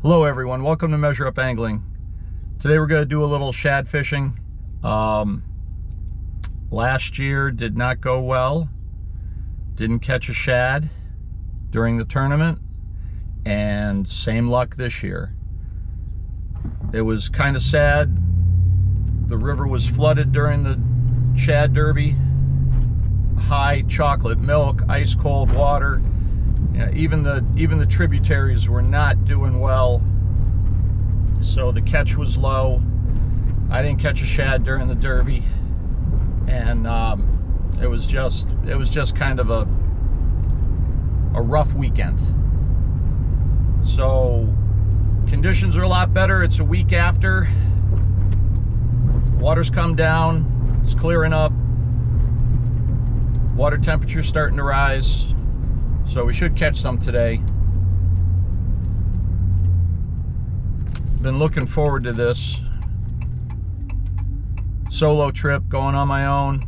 Hello everyone, welcome to Measure Up Angling. Today we're going to do a little shad fishing. Last year did not go well. Didn't catch a shad during the tournament, and same luck this year. It was kind of sad. The river was flooded during the shad derby. High chocolate milk, ice cold water. Yeah, even the tributaries were not doing well, so the catch was low. I didn't catch a shad during the derby, and it was just kind of a rough weekend. So conditions are a lot better. It's a week after. Water's come down. It's clearing up. Water temperature's starting to rise. So we should catch some today. Been looking forward to this solo trip, going on my own.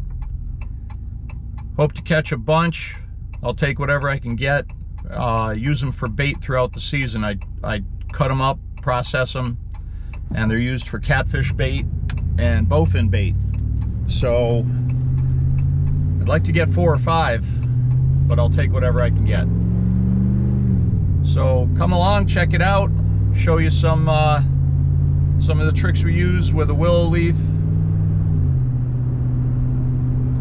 Hope to catch a bunch. I'll take whatever I can get. Use them for bait throughout the season. I cut them up, process them, and they're used for catfish bait and bowfin bait. So I'd like to get 4 or 5. But I'll take whatever I can get. So come along, check it out, show you some of the tricks we use with a willow leaf.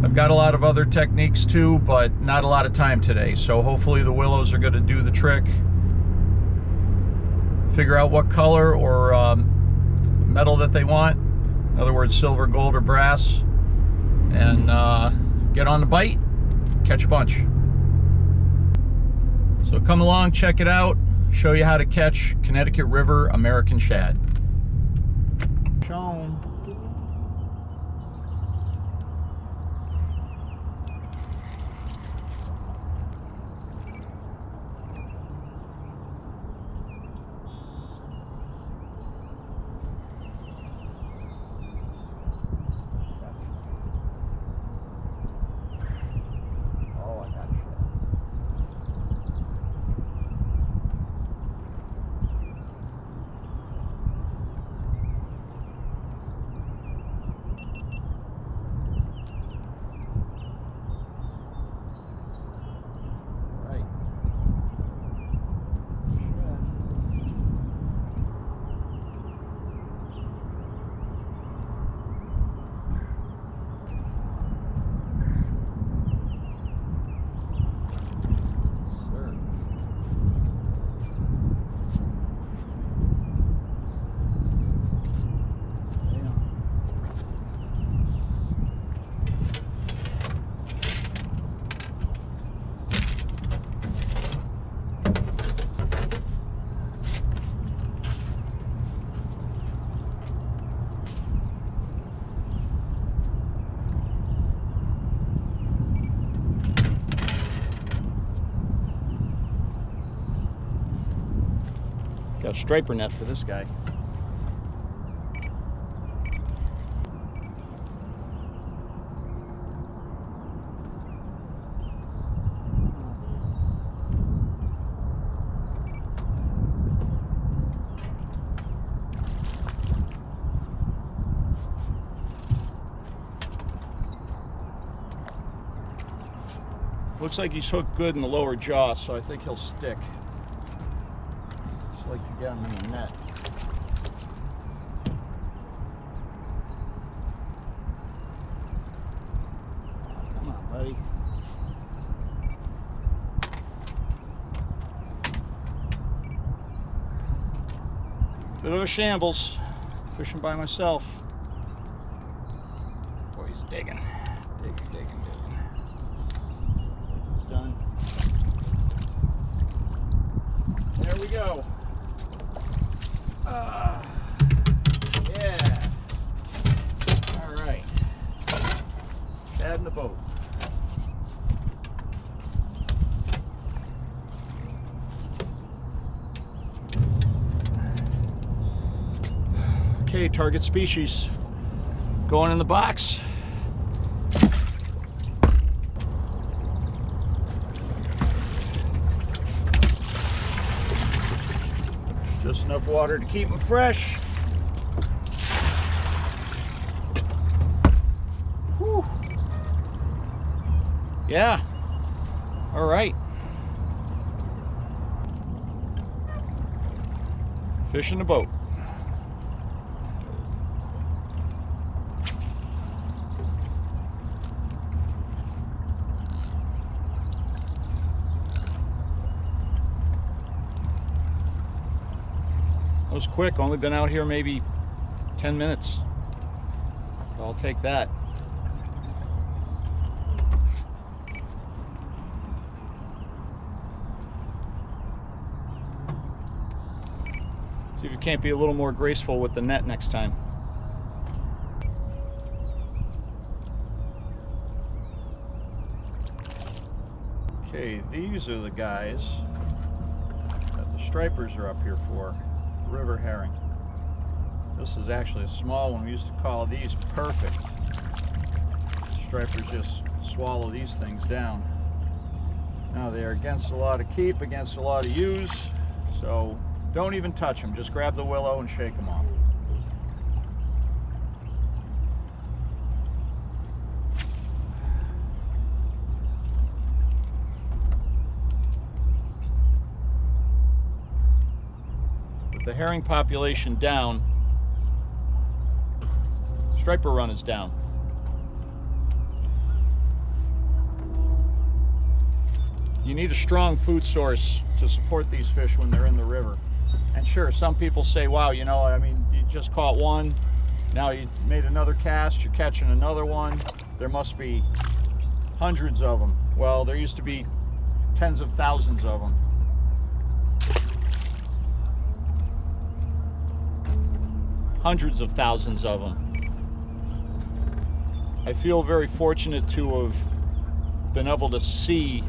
I've got a lot of other techniques too, but not a lot of time today, so hopefully the willows are going to do the trick. Figure out what color or metal that they want, in other words silver, gold, or brass, and get on the bite, catch a bunch. So come along, check it out, show you how to catch Connecticut River American shad. Shown. Got a striper net for this guy. Looks like he's hooked good in the lower jaw, so I think he'll stick. Like to get him in the net. Come on, buddy. Bit of a shambles, fishing by myself. Boy, he's digging. Digging. It's done. There we go. Yeah. All right. Shad in the boat. Okay, target species going in the box. Just enough water to keep them fresh. Whew. Yeah. All right. Fish in the boat. That was quick. Only been out here maybe 10 minutes. I'll take that. See if you can't be a little more graceful with the net next time. Okay, these are the guys that the stripers are up here for. River herring. This is actually a small one. We used to call these perfect. Stripers just swallow these things down. Now they're against a lot of keep, against a lot of use, so don't even touch them. Just grab the willow and shake them off. With the herring population down, striper run is down. You need a strong food source to support these fish when they're in the river. And sure, some people say, wow, you know, I mean, you just caught one, now you made another cast, you're catching another one, there must be hundreds of them. Well, there used to be tens of thousands of them. Hundreds of thousands of them. I feel very fortunate to have been able to see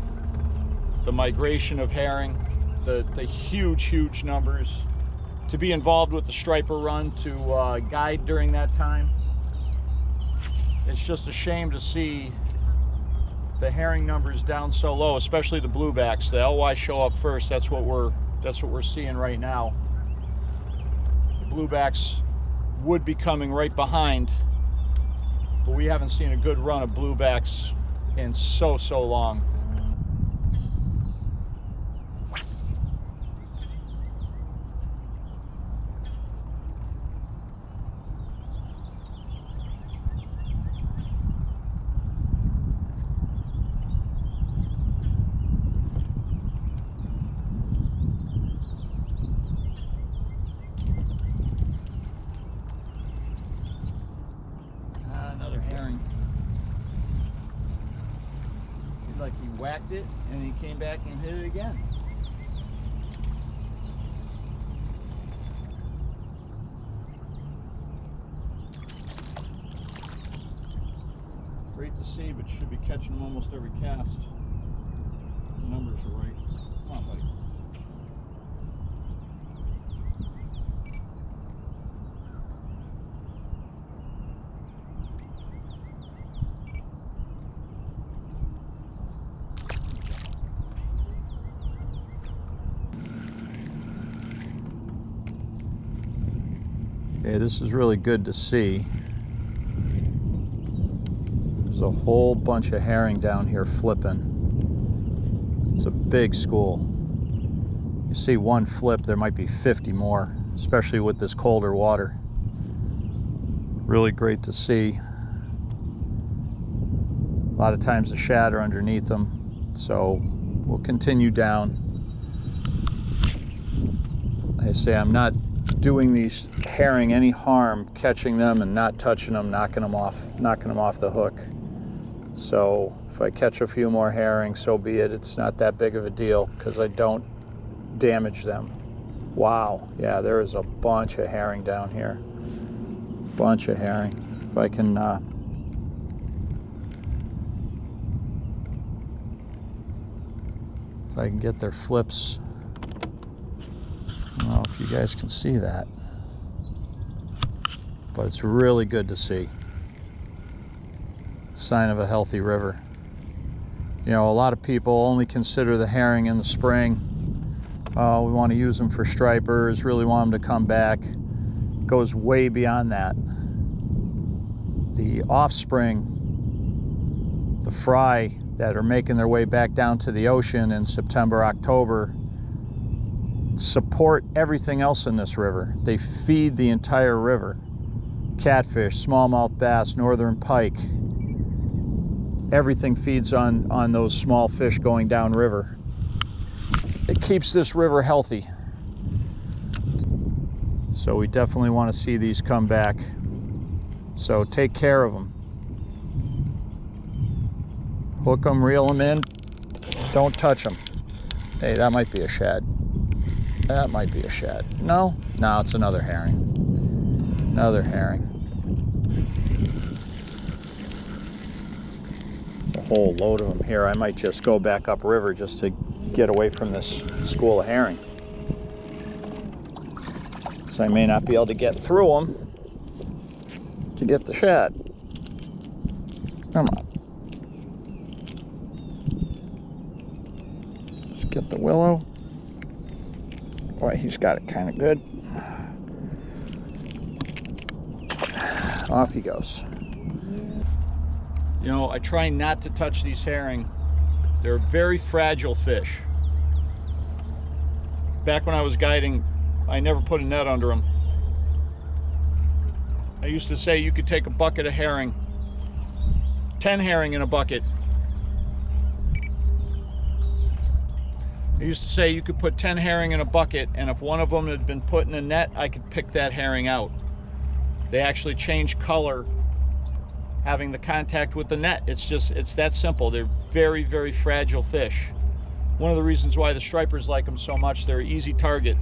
the migration of herring, the huge numbers, to be involved with the striper run, to guide during that time. It's just a shame to see the herring numbers down so low, especially the bluebacks. The LY show up first. That's what we're seeing right now. The bluebacks would be coming right behind, but we haven't seen a good run of bluebacks in so long. Another herring. Like he whacked it and he came back and hit it again. Great to see, but should be catching them almost every cast. The numbers are right. Come on, buddy. Okay, this is really good to see. There's a whole bunch of herring down here flipping. It's a big school. You see one flip, there might be 50 more, especially with this colder water. Really great to see. A lot of times the shad are underneath them, so we'll continue down. Like I say, I'm not doing these herring any harm, catching them and not touching them, knocking them off the hook. So if I catch a few more herring, so be it. It's not that big of a deal because I don't damage them. Wow, yeah, there is a bunch of herring down here. Bunch of herring. If I can get their flips. I don't know if you guys can see that, but it's really good to see. Sign of a healthy river. You know, a lot of people only consider the herring in the spring. We want to use them for stripers, really want them to come back. Goes way beyond that. The offspring, the fry that are making their way back down to the ocean in September, October, support everything else in this river. They feed the entire river. Catfish, smallmouth bass, northern pike. Everything feeds on those small fish going downriver. It keeps this river healthy. So we definitely want to see these come back. So take care of them. Hook them, reel them in. Don't touch them. Hey, that might be a shad. That might be a shad. No? No, it's another herring. Another herring. A whole load of them here. I might just go back upriver just to get away from this school of herring. So I may not be able to get through them to get the shad. Come on. Let's get the willow. Boy, he's got it kind of good. Off he goes. You know, I try not to touch these herring. They're very fragile fish. Back when I was guiding, I never put a net under them. I used to say you could take a bucket of herring, 10 herring in a bucket. I used to say you could put 10 herring in a bucket, and if one of them had been put in a net, I could pick that herring out. They actually change color having the contact with the net. It's that simple. They're very, very fragile fish. One of the reasons why the stripers like them so much, they're an easy target.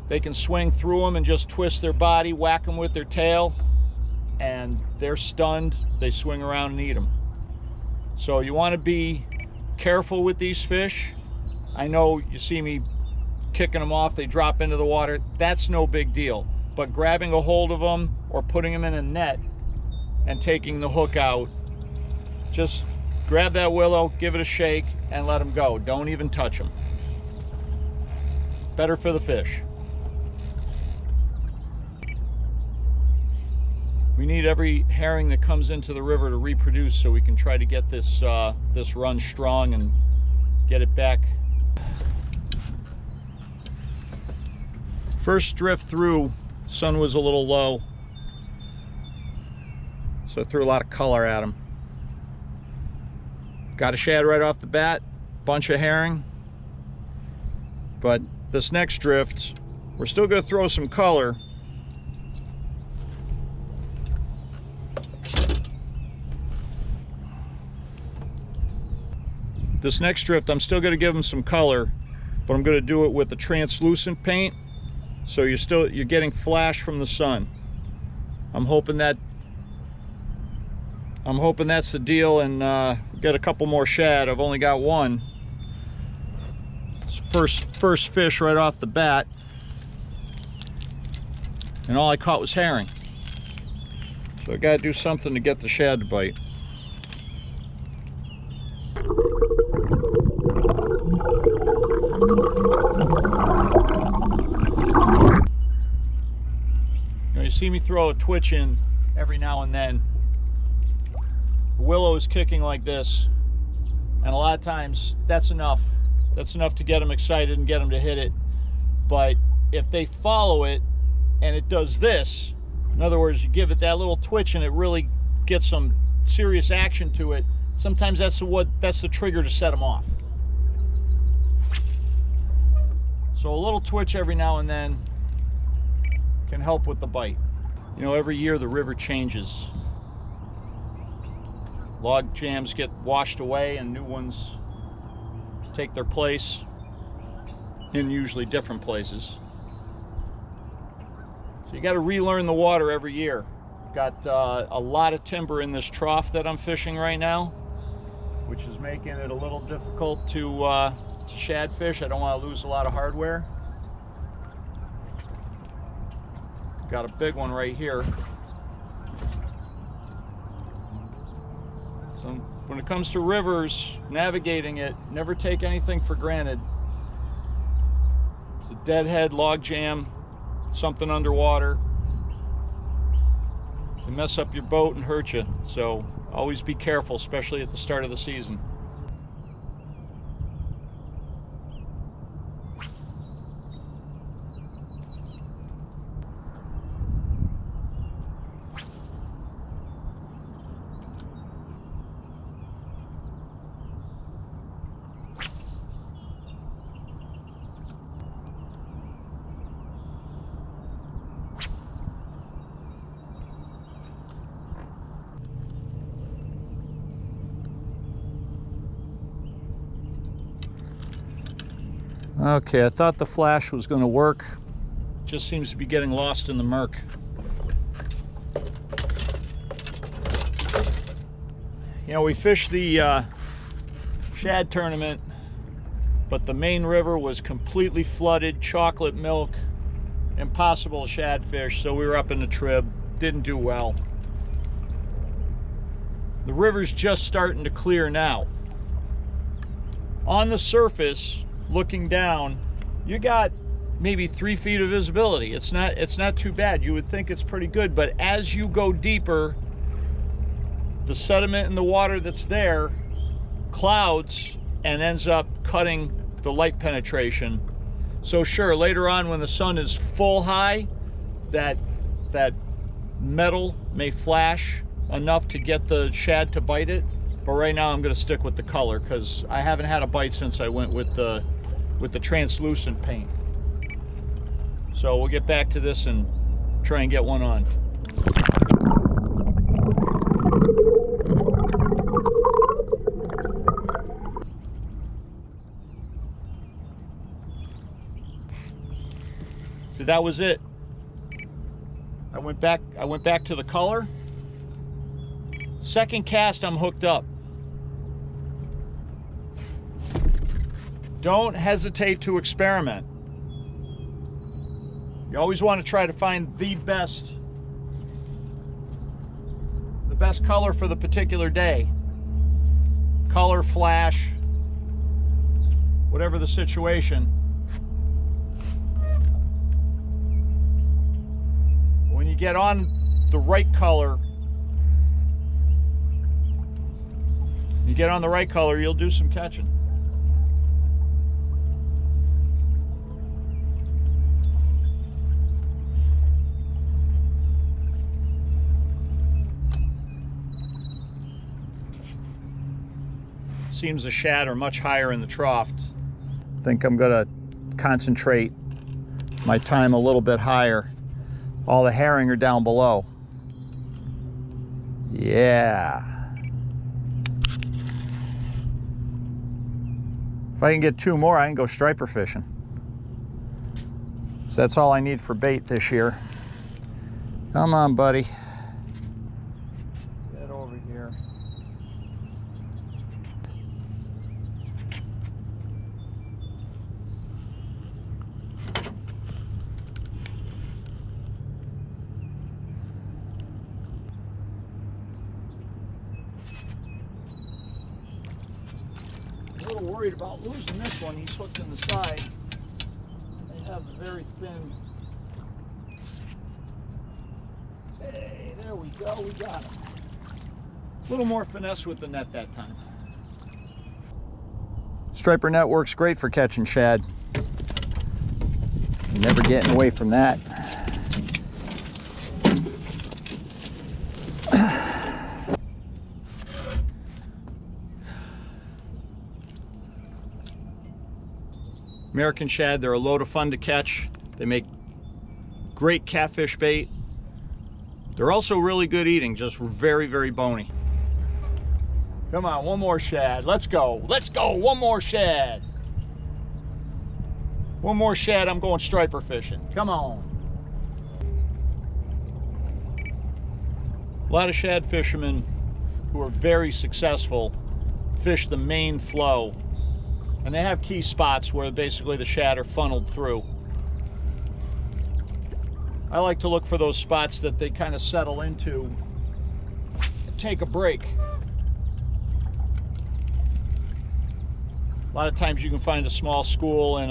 They can swing through them and just twist their body, whack them with their tail, and they're stunned. They swing around and eat them. So you want to be careful with these fish. I know you see me kicking them off, they drop into the water. That's no big deal. But grabbing a hold of them or putting them in a net and taking the hook out, just grab that willow, give it a shake, and let them go. Don't even touch them. Better for the fish. We need every herring that comes into the river to reproduce so we can try to get this this run strong and get it back. First drift through, sun was a little low, so I threw a lot of color at him. Got a shad right off the bat, bunch of herring. But this next drift, we're still going to throw some color. This next drift, I'm still going to give them some color, but I'm going to do it with the translucent paint, so you're getting flash from the sun. I'm hoping that's the deal, and get a couple more shad. I've only got one. First fish right off the bat, and all I caught was herring. So I got to do something to get the shad to bite. You see me throw a twitch in every now and then. The willow is kicking like this, and a lot of times that's enough. That's enough to get them excited and get them to hit it. But if they follow it and it does this, in other words, you give it that little twitch and it really gets some serious action to it, sometimes that's the trigger to set them off. So a little twitch every now and then can help with the bite. You know, every year the river changes. Log jams get washed away and new ones take their place in usually different places. So you got to relearn the water every year. Got a lot of timber in this trough that I'm fishing right now, which is making it a little difficult to shad fish. I don't want to lose a lot of hardware. Got a big one right here. So when it comes to rivers, navigating it, never take anything for granted. It's a deadhead, log jam, something underwater. They mess up your boat and hurt you, so always be careful, especially at the start of the season. Okay, I thought the flash was going to work. Just seems to be getting lost in the murk. You know, we fished the shad tournament, but the main river was completely flooded, chocolate milk, impossible to shad fish, so we were up in the trib, didn't do well. The river's just starting to clear now. On the surface, looking down, you got maybe 3 feet of visibility. It's not too bad. You would think it's pretty good, but as you go deeper, the sediment in the water that's there clouds and ends up cutting the light penetration. So sure, later on when the sun is full high, that metal may flash enough to get the shad to bite it, but right now I'm going to stick with the color because I haven't had a bite since I went with the translucent paint. So we'll get back to this and try and get one on. So that was it. I went back to the color. Second cast, I'm hooked up. Don't hesitate to experiment. You always want to try to find the best color for the particular day. Color, flash, whatever the situation. When you get on the right color, you'll do some catching. Seems the shad are much higher in the trough. I think I'm gonna concentrate my time a little bit higher. All the herring are down below. Yeah. If I can get 2 more, I can go striper fishing. So that's all I need for bait this year. Come on, buddy. Get over here. A little worried about losing this one. He's hooked in the side. They have a very thin. Hey, there we go. We got him. A little more finesse with the net that time. Striper net works great for catching shad. Never getting away from that. American shad, they're a load of fun to catch. They make great catfish bait. They're also really good eating, just very, very bony. Come on, one more shad. Let's go. Let's go. One more shad. One more shad, I'm going striper fishing. Come on. A lot of shad fishermen who are very successful fish the main flow. And they have key spots where basically the shad are funneled through. I like to look for those spots that they kind of settle into and take a break. A lot of times you can find a small school in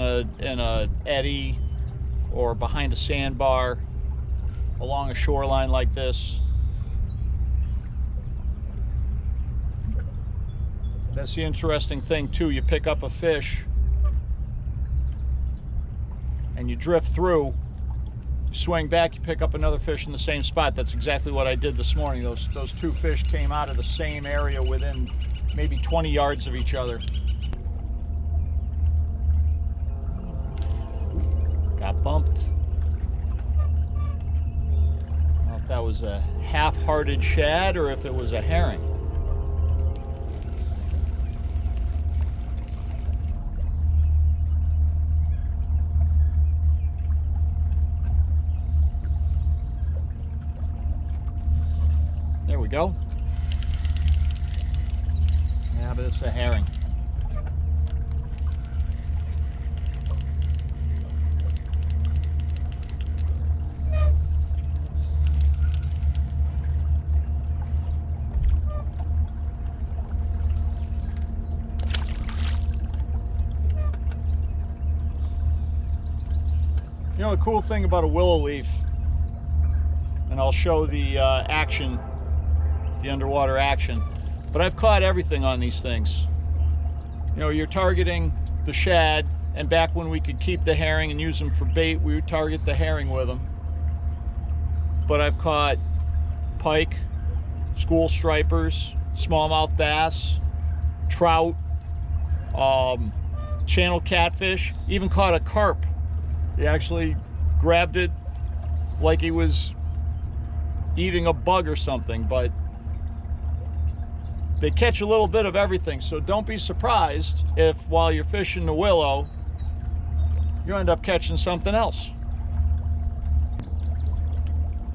a eddy or behind a sandbar along a shoreline like this. That's the interesting thing too. You pick up a fish and you drift through, you swing back, you pick up another fish in the same spot. That's exactly what I did this morning. Those two fish came out of the same area within maybe 20 yards of each other. Got bumped. I don't know if that was a half-hearted shad or if it was a herring. There we go. Yeah, but it's a herring. You know, the cool thing about a willow leaf, and I'll show the action, the underwater action, but I've caught everything on these things. You know, you're targeting the shad, and back when we could keep the herring and use them for bait, we would target the herring with them. But I've caught pike, school stripers, smallmouth bass, trout, channel catfish, even caught a carp. He actually grabbed it like he was eating a bug or something, but they catch a little bit of everything. So don't be surprised if while you're fishing the willow, you end up catching something else.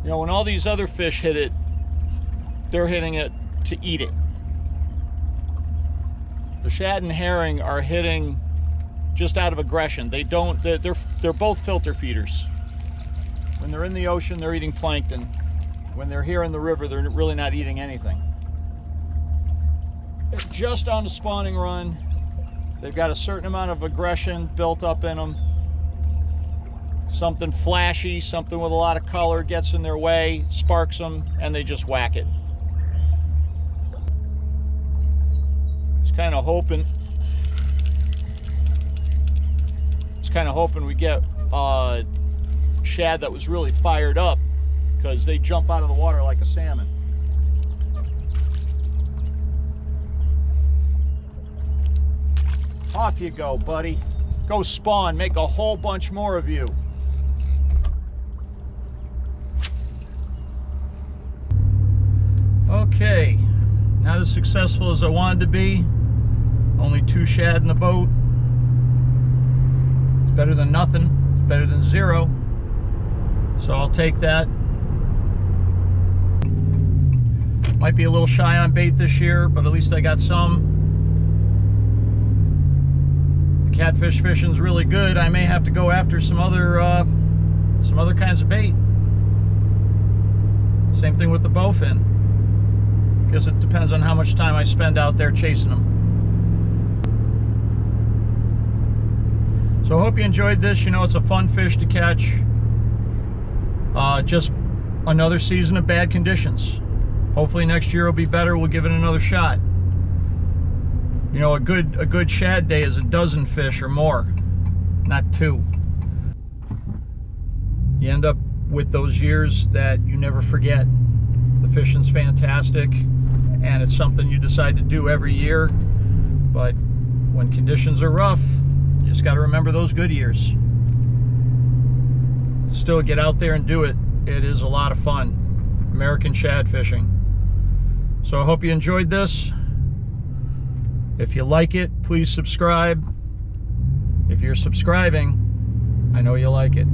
You know, when all these other fish hit it, they're hitting it to eat it. The shad and herring are hitting just out of aggression. They're both filter feeders. When they're in the ocean, they're eating plankton. When they're here in the river, they're really not eating anything. They're just on the spawning run. They've got a certain amount of aggression built up in them. Something flashy, something with a lot of color gets in their way, sparks them, and they just whack it. Just kind of hoping we get a shad that was really fired up, because they jump out of the water like a salmon. Off you go, buddy. Go spawn, make a whole bunch more of you. Okay, not as successful as I wanted to be. Only 2 shad in the boat. Better than nothing. It's better than 0. So I'll take that. Might be a little shy on bait this year, but at least I got some. The catfish fishing's really good. I may have to go after some other kinds of bait. Same thing with the bowfin. Guess it depends on how much time I spend out there chasing them. So I hope you enjoyed this. You know, it's a fun fish to catch. Just another season of bad conditions. Hopefully next year will be better. We'll give it another shot. You know, a good shad day is a dozen fish or more, not 2. You end up with those years that you never forget. The fishing's fantastic, and it's something you decide to do every year. But when conditions are rough, you just got to remember those good years. Still get out there and do it. It is a lot of fun. American shad fishing. So I hope you enjoyed this. If you like it, please subscribe. If you're subscribing, I know you like it.